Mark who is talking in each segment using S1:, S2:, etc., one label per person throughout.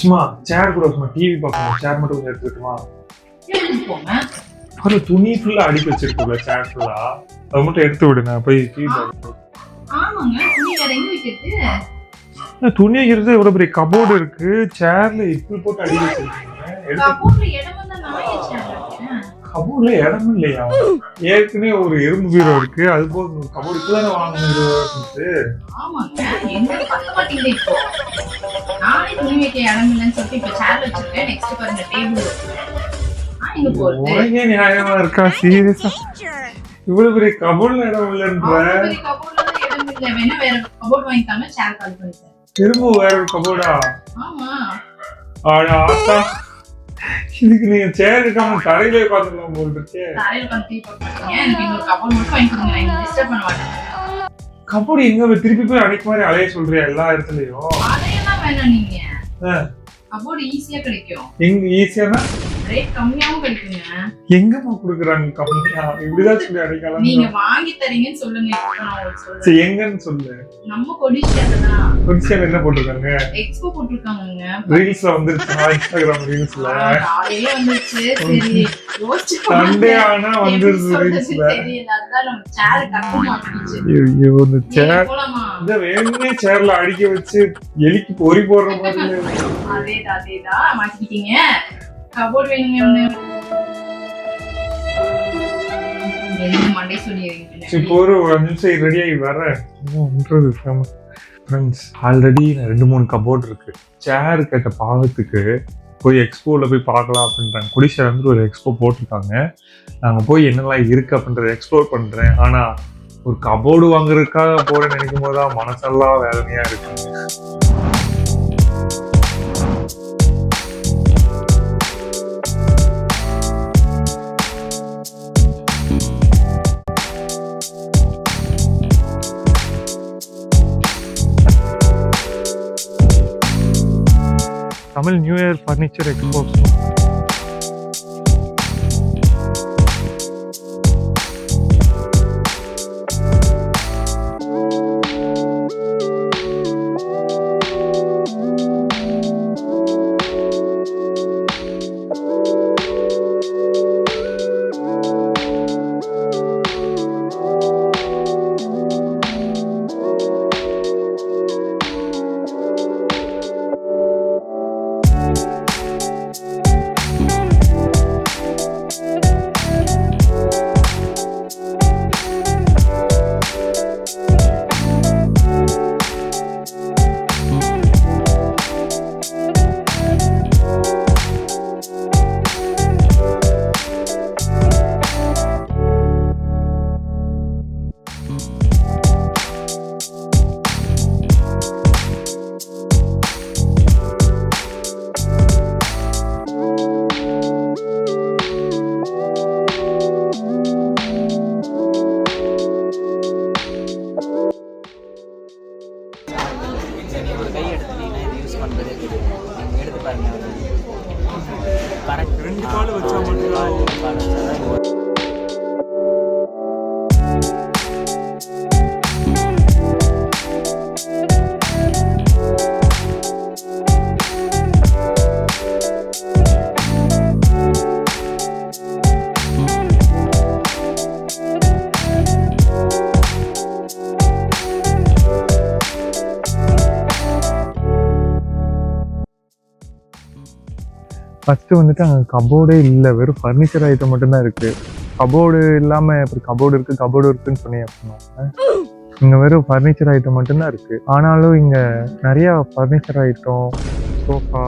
S1: சும்மா சேர் கூட சும்மா டிவி பார்க்கணும். சேர் மட்டும் கொஞ்சம் எடுத்துக்கிட்டுமா? ஒரு துணி ஃபுல்லா அடிக்க வச்சிருக்கோம்ல சேர் ஃபுல்லா, அதை மட்டும் எடுத்து விடு. நான் போய் டிவி பார்க்கணும். துணி வைக்கிறது எவ்வளவு பெரிய கபோர்டு இருக்கு. சேர்ல இப்படி போட்டு அடிக்க வச்சிருக்கீங்க. கபோர்ட்ல இடம் இல்லையா? ஏற்கனவே ஒரு எறும்பு பீரோ இருக்கு. அது போக கபோர்டுக்கு தானே வாங்கணும். நியாயமா இருக்கா? சீரியஸா இவ்வளவு பெரிய கபோர்ட்ல இடம் இல்லைன்ற திரும்ப வேற ஒரு கபோர்டா? ஆத்தா, இதுக்கு நீங்க சேர் இருக்காம தரையிலே உட்காந்துக்கலாம் போல் இருக்கே. கபோர்டு எங்க திருப்பி போய் அடைக்க மாதிரி அலைய சொல்றியா எல்லா இடத்துலயும்?
S2: கபோர்டு ஈஸியா கிடைக்கும்.
S1: எங்க ஈஸியானா
S2: ரேட் கம்மியாவும் கிடைக்குங்க.
S1: எங்கம்மா குடுக்குறாங்க கம்மியா? இப்படிதான் சொல்லி அடைக்கலாம்.
S2: நீங்க வாங்கி தரீங்கன்னு சொல்லுங்க. இப்ப நான் உங்களுக்கு சொல்றேன்.
S1: சரி எங்கன்னு சொல்லு.
S2: நம்ம கொடிஷியால தான்.
S1: கொடிஷியால என்ன போட்டுருக்காங்க?
S2: எக்ஸ்போ போட்டுருக்காங்க.
S1: ரீல்ஸ்ல வந்துருச்சு. இன்ஸ்டாகிராம் ரீல்ஸ்ல
S2: காலையில வந்துச்சு. சரி யோசிச்சு
S1: சண்டே ஆனா வந்துருச்சு ரீல்ஸ்ல.
S2: தெரியல. அதான் நம்ம சேர் கட்ட மாட்டிச்சு.
S1: ஐயோ இந்த சேர் இந்த வேணுமே சேர்ல அடிக்க வச்சு எலிக்கு பொறி போடுற மாதிரி.
S2: அதேதான் மாட்டிக்கிட்டீங்க. கபோர்ட் வேணுங்க. மண்டே சொல்லிடுறீங்க.
S1: இப்போ ஒரு 5 நிமிஷம் ரெடி ஆகி வரேன். ஃப்ரெண்ட்ஸ் ஆல்ரெடி 2-3 கபோர்ட் இருக்கு. சேர் கேட்ட பாகத்துக்கு போய் எக்ஸ்போவில் போய் பார்க்கலாம் அப்படின்றாங்க. குடிஷா வந்து ஒரு எக்ஸ்போ போட்டிருக்காங்க. நாங்கள் போய் என்னெல்லாம் இருக்குது அப்படின்றத எக்ஸ்ப்ளோர் பண்ணுறேன். ஆனால் ஒரு கபோர்டு வாங்குறதுக்காக போகிறேன்னு நினைக்கும் போது தான் மனசெல்லாம் வேதனையாக இருக்குங்க. Tamil new year furniture expo. First வந்துட்டு அங்கே கபோர்டே இல்லை, வெறும் ஃபர்னிச்சர் ஐட்டம் மட்டும்தான் இருக்குது. கபோர்டு இல்லாமல் அப்புறம் கபோர்டு இருக்குதுன்னு சொன்னேன் அப்படின்னா இங்கே வெறும் ஃபர்னிச்சர் ஐட்டம் மட்டும்தான் இருக்குது. ஆனாலும் இங்கே நிறையா ஃபர்னிச்சர் ஐட்டம், சோஃபா,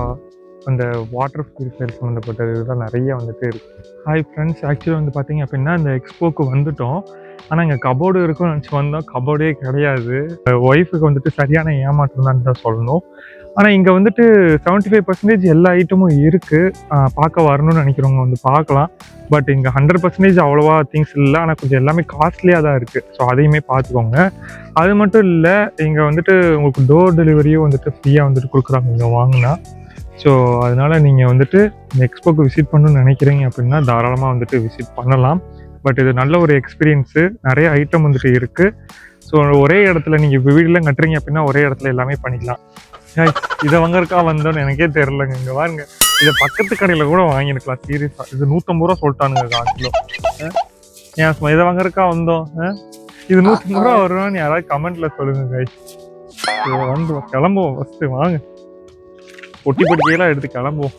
S1: அந்த வாட்டர் பியூரிஃபையர் சம்மந்தப்பட்ட இதுதான் நிறைய வந்துட்டு இருக்குது. ஹாய் ஃப்ரெண்ட்ஸ், ஆக்சுவலாக வந்து பார்த்தீங்க அப்படின்னா இந்த எக்ஸ்போக்கு வந்துட்டோம். ஆனால் இங்கே கபோர்டு இருக்குன்னு நினச்சி வந்தோம், கபோர்டே கிடையாது. ஒய்ஃபுக்கு வந்துட்டு சரியான ஏமாற்றம் தான் சொல்லணும். ஆனால் இங்கே வந்துட்டு 75% எல்லா ஐட்டமும் இருக்குது. பார்க்க வரணும்னு நினைக்கிறவங்க வந்து பார்க்கலாம். பட் இங்கே 100% அவ்வளோவா திங்ஸ் இல்லை. ஆனால் கொஞ்சம் எல்லாமே காஸ்ட்லியாக தான் இருக்குது. ஸோ அதையுமே பார்த்துக்கோங்க. அது மட்டும் இல்லை, இங்கே வந்துட்டு உங்களுக்கு டோர் டெலிவரியும் வந்துட்டு ஃப்ரீயாக வந்துட்டு கொடுக்குறாங்க இங்கே வாங்கினா. ஸோ அதனால் நீங்கள் வந்துட்டு இந்த எக்ஸ்போக்கு விசிட் பண்ணணும்னு நினைக்கிறீங்க அப்படின்னா தாராளமாக வந்துட்டு விசிட் பண்ணலாம். பட் இது நல்ல ஒரு எக்ஸ்பீரியன்ஸு. நிறைய ஐட்டம் வந்துட்டு இருக்குது. ஸோ ஒரே இடத்துல நீங்கள் இப்போ வீடெலாம் கட்டுறீங்க அப்படின்னா ஒரே இடத்துல எல்லாமே பண்ணிக்கலாம். Guys, இதை வாங்கறக்கா வந்தோன்னு எனக்கே தெரியலங்க. இங்க பாருங்க, இதை பக்கத்து கடையில கூட வாங்கிருக்கலாம். சீரியஸா இது 150 ரூபா சொல்லிட்டானுங்க 1 கிலோ. ஏன் சும்மா இதை வாங்கறக்கா வந்தோம்? இது 150 ரூபா வருவான்னு யாராவது கமெண்ட்ல சொல்லுங்க கைஸ். வந்து கிளம்புவோம் ஃபர்ஸ்ட், வாங்க பொட்டி பொட்டியெல்லாம் எடுத்து கிளம்புவோம்.